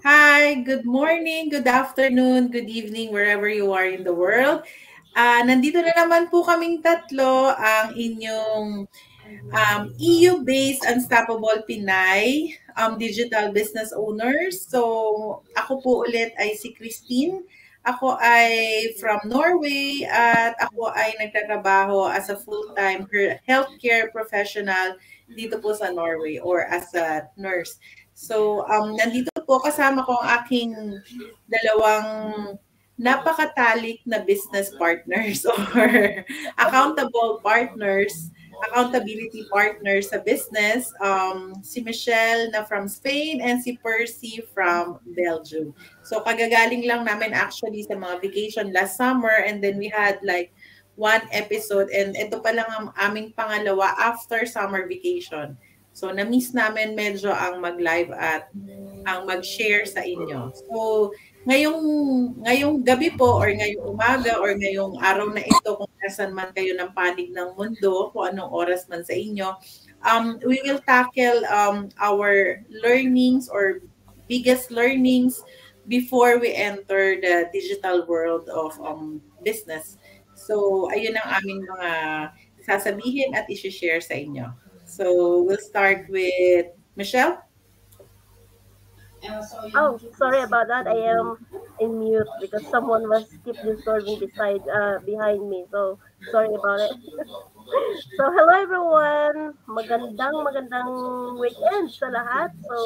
Hi, good morning, good afternoon, good evening, wherever you are in the world. Nandito na naman po kaming tatlo, ang inyong EU-based Unstoppable Pinay digital business owners. So, ako po ulit ay si Christine. Ako ay from Norway at ako ay nagtatrabaho as a full-time healthcare professional dito po sa Norway or as a nurse. So, nandito po kasama ko ang aking dalawang napakatalik na business partners or accountable partners, accountability partners sa business, si Michelle na from Spain and si Percy from Belgium. So kagagaling lang namin actually sa mga vacation last summer and then we had like one episode and ito pa lang ang aming pangalawa after summer vacation. So na-miss namin medyo ang mag-live at ang mag-share sa inyo. So ngayong ngayong gabi po or ngayong umaga or ngayong araw na ito kung nasan man kayo ng panig ng mundo, kung anong oras man sa inyo, we will tackle our learnings or biggest learnings before we enter the digital world of business. So, ayun ang aming mga sasabihin at isi-share sa inyo. So, we'll start with Michelle. Oh, sorry about that. I am in mute because someone was keep disturbing behind me. So sorry about it. So hello everyone. Magandang weekend sa lahat. So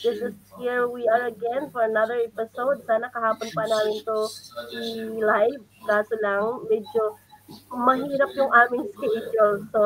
this is here we are again for another episode. Sana kahapon pa namin to i-live. Kaso lang medyo mahirap yung aming schedule. So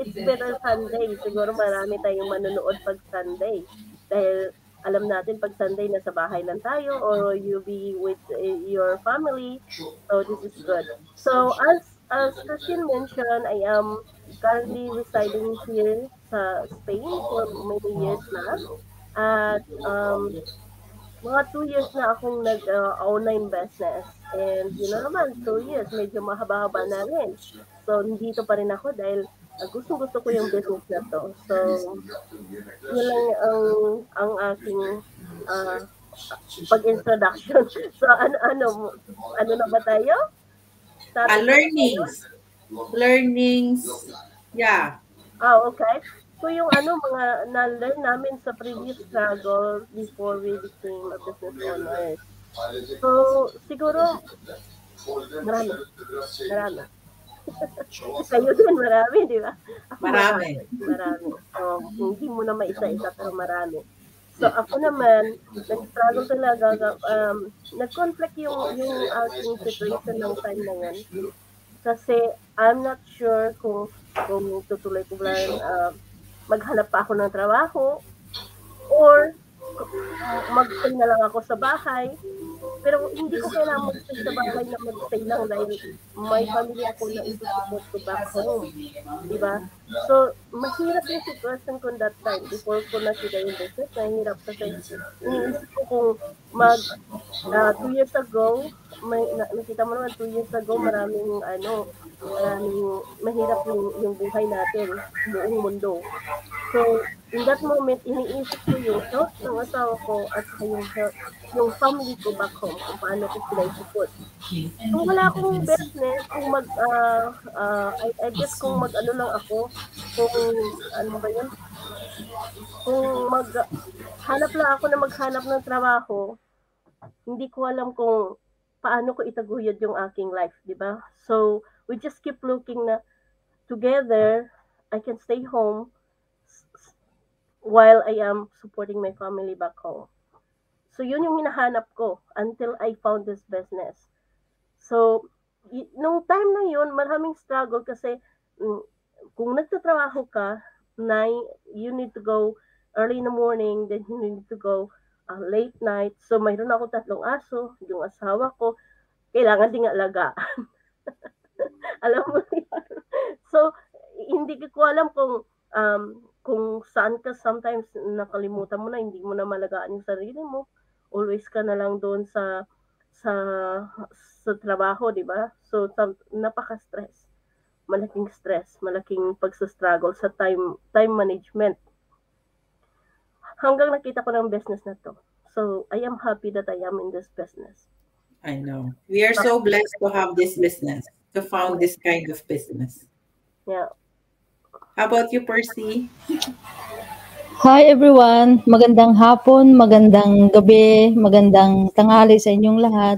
it's better Sunday. Siguro marami tayong manonood pag Sunday. Dahil alam natin pag Sunday nasa bahay lang tayo or you be with your family. So this is good. So as Christian mentioned, I am currently residing here sa Spain for many years na. At mga 2 years na akong nag-online business. And yun na naman, 2 years, medyo mahaba-haba na rin. So, dito pa rin ako dahil gustong-gusto ko yung business na to. So, yun lang ang aking uh, pag-introduction. So, ano na ba tayo? Topic na ba tayo? Learnings. Yeah. Okay. So, yung mga na-learn namin sa previous struggle before we became a business owner. So, siguro, marami. Marami. Kayo din, marami, di ba? Ako Marami. marami. Hindi mo na maisa-isa, pero marami. So, ako naman, nag-struggle talaga, nag-conflict yung aking situation ng time na yan. Kasi, I'm not sure kung tutuloy ko ba maghanap pa ako ng trabaho or mag-stay na lang ako sa bahay. Pero hindi ko kailangan mag-stay sa bahay na mag-stay lang dahil may pamilya ako na isusupport ko back home. Diba? So, mahirap yung situation ko that time. Before ko nakita yung business, mahirap kasi iniisip ko kung 2 years ago, nakita mo naman 2 years ago, maraming mahirap yung buhay natin, buong mundo. So, in that moment, iniisip ko yung health ng asawa ko at yung family ko back home, kung paano ko sila i-support. Kung wala akong business, kung I guess kung mag-ano lang ako, kung ano ba yun, kung hanap lang ako na maghanap ng trabaho, hindi ko alam kung paano ko itaguyod yung aking life, di ba? So, we just keep looking na together, I can stay home while I am supporting my family back home. So, yun yung hinahanap ko until I found this business. So, nung time na yun, maraming struggle kasi kung nagtatrabaho ka, you need to go early in the morning, then you need to go late night. So, mayroon ako 3 aso, yung asawa ko, kailangan ding alagaan. Alam mo yun? So, hindi ko alam kung saan ka sometimes nakalimutan mo na, hindi mo na malagaan yung sarili mo. Always ka na lang doon sa sa trabaho, di ba? So, napaka-stress. Malaking stress, malaking pagsa-struggle sa time management. hanggang nakita ko ng business na to. So, I am happy that I am in this business. I know. We are so blessed to have this business, to found this kind of business. Yeah. How about you, Percy? Hi everyone, magandang hapon, magandang gabi, magandang tanghali sa inyong lahat.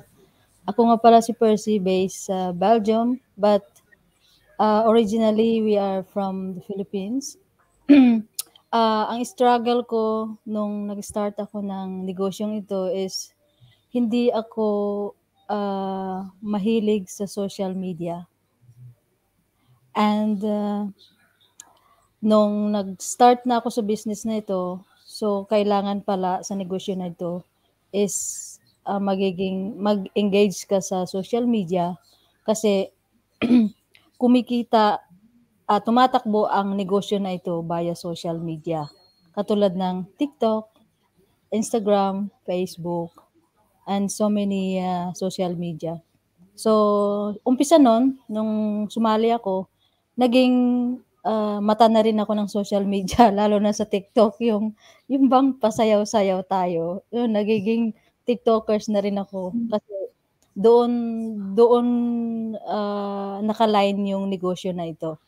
Ako nga pala si Percy based sa Belgium, but originally we are from the Philippines. Ang struggle ko nung nag-start ako ng negosyong ito is hindi ako mahilig sa social media. And nung nag-start na ako sa business na ito, so kailangan pala sa negosyo na ito is mag-engage ka sa social media kasi kumikita, tumatakbo ang negosyo na ito via social media. Katulad ng TikTok, Instagram, Facebook, and so many social media. So, umpisa nun, nung sumali ako, naging mata na rin ako ng social media, lalo na sa TikTok, yung bang pasayaw-sayaw tayo. Yun, nagiging TikTokers na rin ako. Kasi doon nakaline yung negosyo na ito.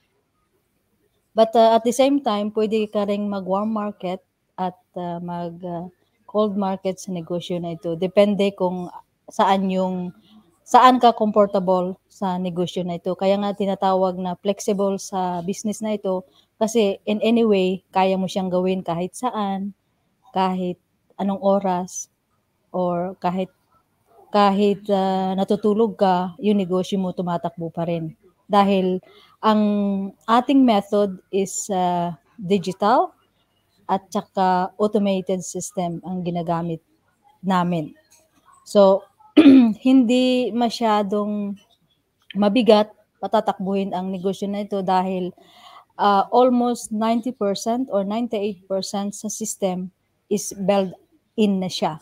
But at the same time, pwede ka rin mag-warm market at mag-cold market sa negosyo na ito. Depende kung saan ka comfortable sa negosyo na ito. Kaya nga tinatawag na flexible sa business na ito kasi in any way, kaya mo siyang gawin kahit saan, kahit anong oras, or kahit natutulog ka, yung negosyo mo tumatakbo pa rin. Dahil ang ating method is digital at saka automated system ang ginagamit namin. So, hindi masyadong mabigat patatakbuhin ang negosyo na ito dahil almost 90% or 98% sa system is built in na siya.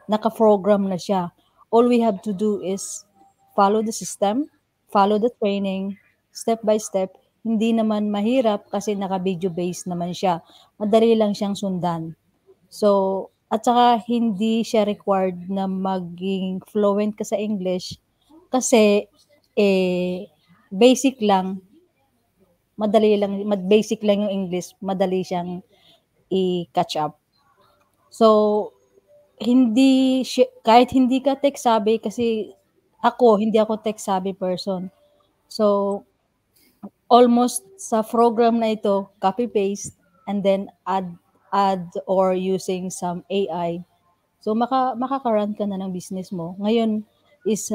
Naka-program na siya. All we have to do is follow the system, follow the training, step by step. Hindi naman mahirap kasi naka-video based naman siya. Madali lang siyang sundan. So, at saka hindi siya required na maging fluent ka sa English kasi basic lang, basic lang yung English, madali siyang i-catch up. So, kahit hindi ka tech savvy, kasi hindi ako tech savvy person. So, almost sa program na ito, copy-paste, and then add or using some AI. So, makaka-run ka na ng business mo. Ngayon is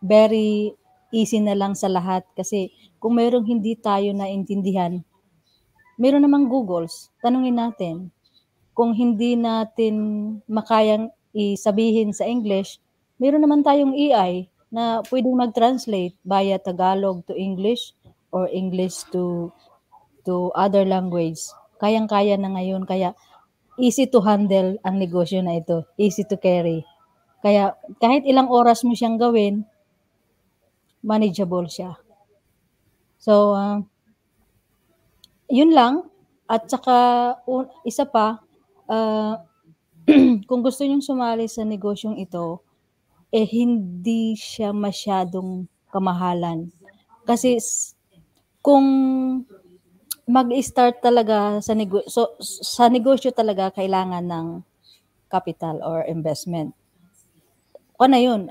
very easy na lang sa lahat kasi kung mayroong hindi tayo naintindihan, mayroon namang Googles. Tanungin natin. Kung hindi natin makayang isabihin sa English, mayroon naman tayong AI na pwedeng mag-translate via Tagalog to English or English to other language. Kayang-kaya na ngayon, kaya easy to handle ang negosyo na ito, easy to carry. Kaya kahit ilang oras mo siyang gawin, manageable siya. So, yun lang. At saka, isa pa, kung gusto nyong sumali sa negosyong ito, hindi siya masyadong kamahalan. Kasi kung mag-start talaga sa negosyo talaga kailangan ng capital or investment. Yun,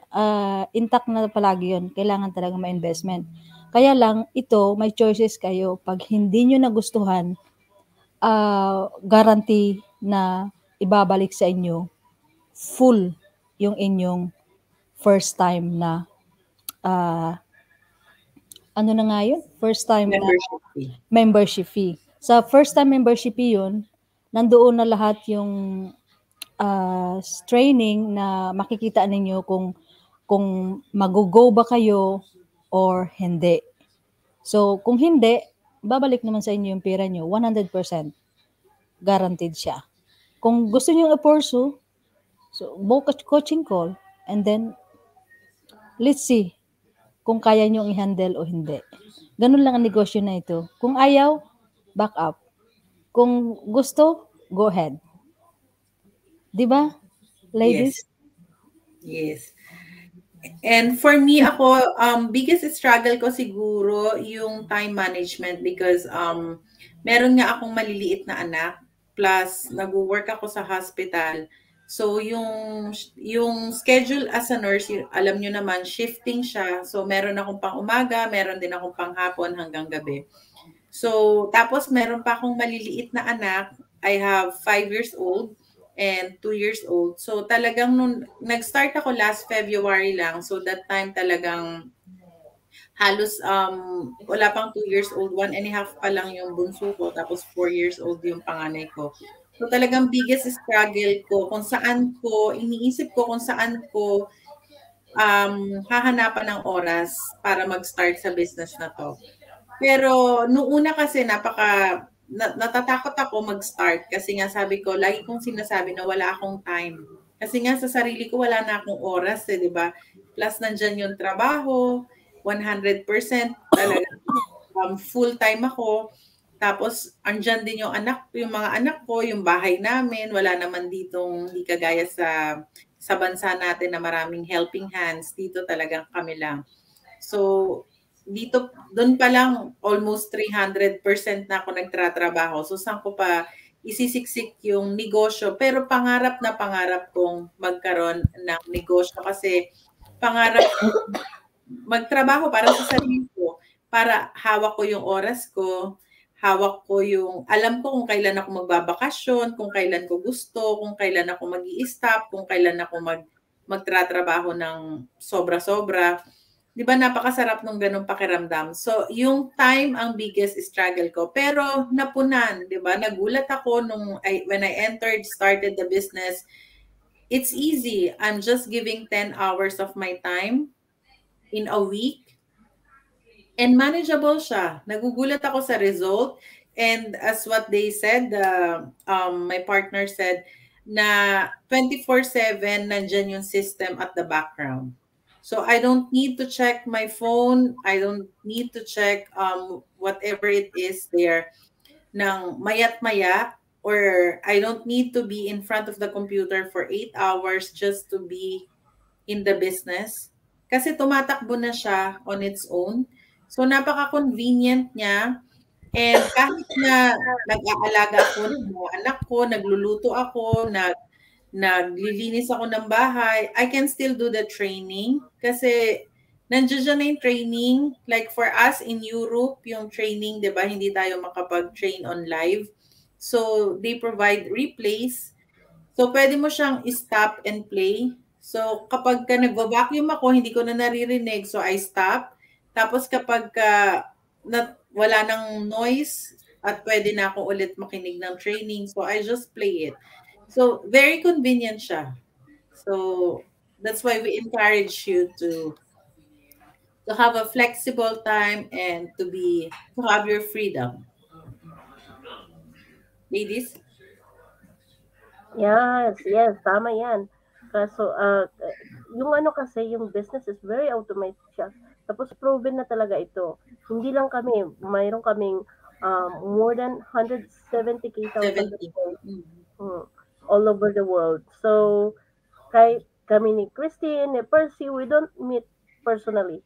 intact na palagi yun. Kailangan talaga may investment. Kaya lang, ito, may choices kayo. Pag hindi nyo nagustuhan, guarantee na ibabalik sa inyo full yung inyong first time na ano na nga yun? First time Membership fee. Membership fee. Sa first time membership fee yun, nandoon na lahat yung training na makikita ninyo kung mag-go ba kayo or hindi. So, kung hindi, babalik naman sa inyo yung pera nyo, 100%. Guaranteed siya. Kung gusto nyo i-pursue, so book a coaching call and then let's see kung kaya nyo i-handle o hindi. Ganun lang ang negosyo na ito. Kung ayaw, back up. Kung gusto, go ahead. 'Di ba, ladies? Yes. Yes. And for me, ako, biggest struggle ko siguro yung time management because meron nga akong maliliit na anak plus nagwo-work ako sa hospital. So yung schedule as a nurse, alam nyo naman, shifting siya. So meron akong pang umaga, meron din akong pang hapon hanggang gabi. So tapos meron pa akong maliliit na anak. I have 5 years old and 2 years old. So talagang nung nag-start ako last February lang, so that time talagang halos wala pang 2 years old, 1 and a half pa lang yung bunso ko, tapos 4 years old yung panganay ko. So talagang biggest struggle ko kung saan ko, iniisip ko kung saan ko hahanapan ng oras para mag-start sa business na to. Pero nung una kasi natatakot ako mag-start kasi nga sabi ko, lagi kong sinasabi na wala akong time. Kasi nga sa sarili ko wala na akong oras, di ba? Plus nandyan yung trabaho, 100% talaga full time ako. Tapos andyan din yung mga anak ko, yung bahay namin, wala naman ditong hindi kagaya sa bansa natin na maraming helping hands. Dito talagang kami lang. So dito, doon pa lang almost 300% na ako nagtratrabaho. So saan ko pa isisiksik yung negosyo. Pero pangarap kong magkaroon ng negosyo kasi pangarap magtrabaho para sa sarili ko, para hawak ko yung oras ko, hawak ko yung, alam ko kung kailan ako magbabakasyon, kung kailan ko gusto, kung kailan ako mag-i-stop, kung kailan ako magtratrabaho ng sobra-sobra. Di ba napakasarap nung ganung pakiramdam. So, yung time ang biggest struggle ko. Pero napunan, di ba? Nagulat ako when I started the business. It's easy. I'm just giving 10 hours of my time in a week. And manageable siya. Nagugulat ako sa result. And as what they said, my partner said, na 24/7 nandyan yung system at the background. So I don't need to check my phone. I don't need to check whatever it is there ng mayat maya, or I don't need to be in front of the computer for 8 hours just to be in the business. Kasi tumatakbo na siya on its own. So napaka-convenient niya. And kahit na nag-aalaga ako ng mga anak ko, nagluluto ako, naglilinis ako ng bahay, I can still do the training kasi nandiyan na yung training. Like for us in Europe, yung training, di ba, hindi tayo makapag-train on live. So they provide replays. So pwede mo siyang stop and play. So kapag ka nagva-vacuum ako, hindi ko na naririnig, so I stop. Tapos kapag wala nang noise at pwede na ako ulit makinig ng training, so I just play it. So, very convenient siya. So, that's why we encourage you to have a flexible time and to have your freedom. Ladies? Yes, tama yan. Kaso, yung ano kasi, yung business is very automated siya. Tapos proven na talaga ito. Hindi lang kami, mayroon kaming more than 170K thousand 70. all over the world. So, kahit kami ni Christine, ni Percy, we don't meet personally.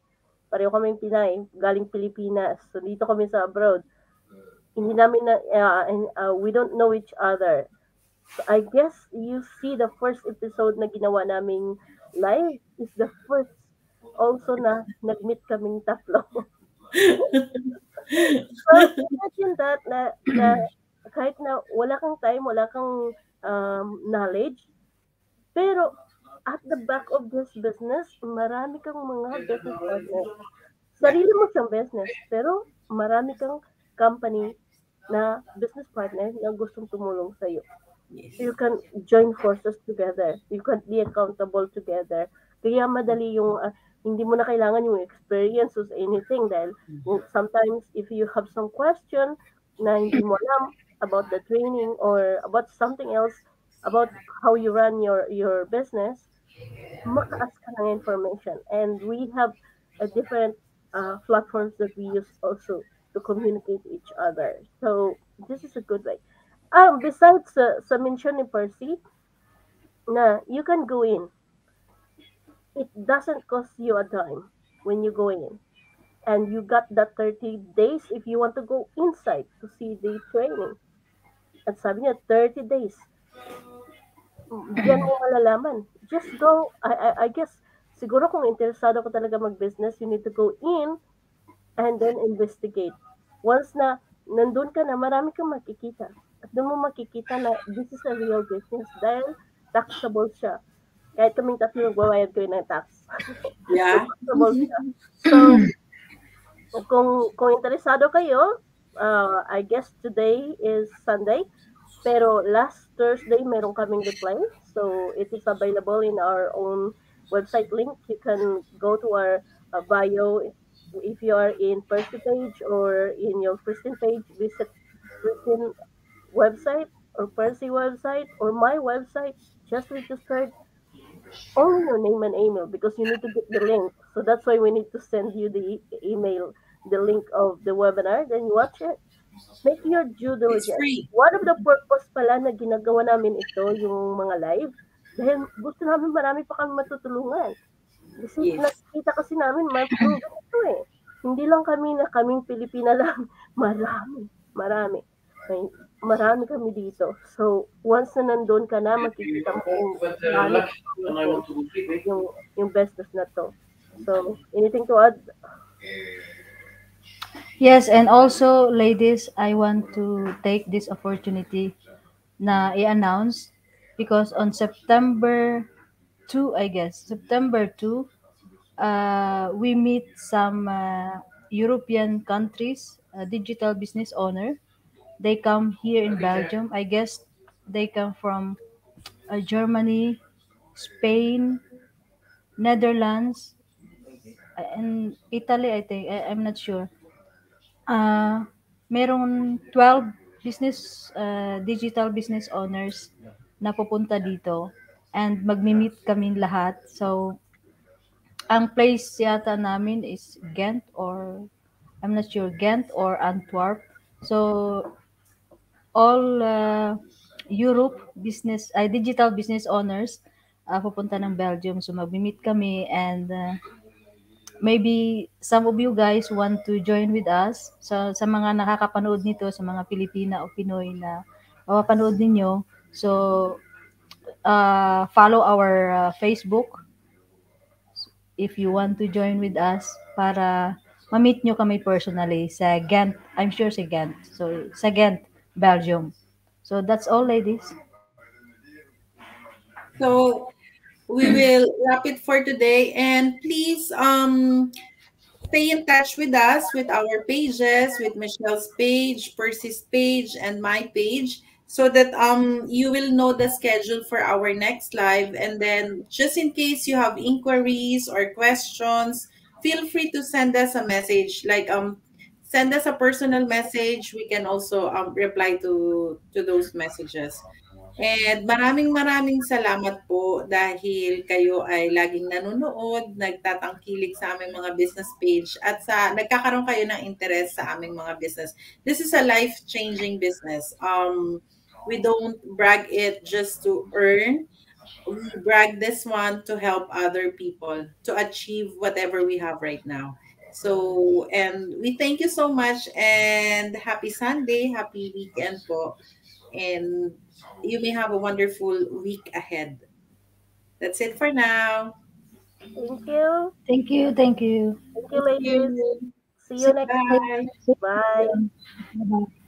Pareho kaming Pinay, galing Pilipinas. So, dito kami sa abroad. Hindi namin we don't know each other. So, I guess you see the first episode na ginawa naming live is the first also na nag-meet kaming tatlo. So, imagine that na kahit na wala kang time, wala kang knowledge, pero at the back of this business, marami kang mga business partners. Sarili mo siyang business, pero marami kang company na business partner na gustong tumulong sa iyo. Yes. You can join forces together. You can be accountable together. Kaya madali yung hindi mo na kailangan yung experience or anything dahil sometimes if you have some question na hindi mo alam about the training or about something else about how you run your business, maka-ask ka ng information. And we have a different platforms that we use also to communicate each other. So this is a good way. Besides sa mention ni Percy, na you can go in. It doesn't cost you a dime when you go in. And you got that 30 days if you want to go inside to see the training. At sabi niya, 30 days. Diyan mo malalaman. Just go. I guess, siguro kung interesado ka talaga mag-business, you need to go in and then investigate. Once na nandun ka na, marami kang makikita. At doon mo makikita na this is a real business dahil taxable siya. Kahit kaming tatlo nagbabayad kayo ng tax. Yeah. Taxable siya. So, kung interesado kayo, I guess today is Sunday. Pero last Thursday, meron kaming reply. So, it is available in our own website link. You can go to our bio. If you are in Percy page or in your Christian page, visit Christian website or Percy website or my website. Just registered only your name and email because you need to get the link. So that's why we need to send you the email, the link of the webinar. Then you watch it. Make your due It's diligence. free. One of the purpose pala na ginagawa namin ito, yung mga live, dahil gusto namin marami pa kami matutulungan. Kasi Yes. nakikita kasi namin, ma-proven ito eh. Hindi lang kami na kaming Pilipina lang. Marami. Marami kami dito. So, once na nandun ka na, makikita mo yung business na to. So, anything to add? Yes, and also, ladies, I want to take this opportunity na i-announce because on September 2, I guess, September 2, we meet some European countries, digital business owner. They come here in Belgium. I guess they come from Germany, Spain, Netherlands, and Italy, I think. I'm not sure. Merong 12 digital business owners na pupunta dito and magmi-meet kami lahat. So, ang place yata namin is Ghent or I'm not sure, Ghent or Antwerp. So, all Europe digital business owners pupunta ng Belgium. So, magmi-meet kami and maybe some of you guys want to join with us. So, sa mga nakakapanood nito, sa mga Pilipina o Pinoy na mapapanood ninyo, so follow our Facebook if you want to join with us para ma-meet nyo kami personally sa Ghent. I'm sure sa Ghent. So, sa Ghent, Belgium. So, that's all, ladies. So we will wrap it for today. And please stay in touch with us, with our pages, with Michelle's page, Percy's page, and my page, so that you will know the schedule for our next live. And then just in case you have inquiries or questions, feel free to send us a message. Like send us a personal message. We can also reply to those messages. And maraming salamat po dahil kayo ay laging nanonood, nagtatangkilik sa aming mga business page at sa nagkakaroon kayo ng interest sa aming mga business. This is a life-changing business. We don't brag it just to earn. We brag this one to help other people to achieve whatever we have right now. So, and we thank you so much and happy Sunday, happy weekend po. And you may have a wonderful week ahead. That's it for now. Thank you. Thank you. Thank you, Thank ladies. you. See you next Bye. week. Bye. Bye-bye.